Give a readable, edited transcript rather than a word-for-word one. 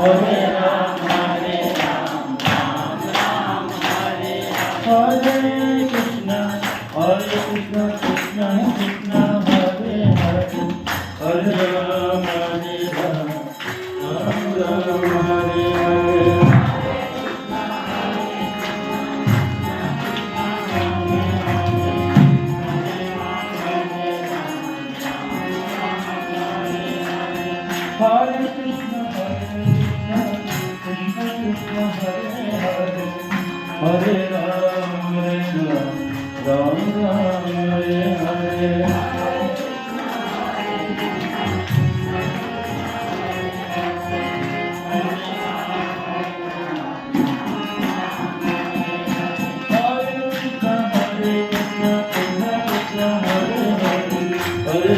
Hare Ram, Ram Ram, Hare Hare Krishna, Krishna Krishna, Hare Hare, Hare Ram, Ram Ram, Hare Hare. Hare Krishna, Krishna Krishna, Hare Hare, Hare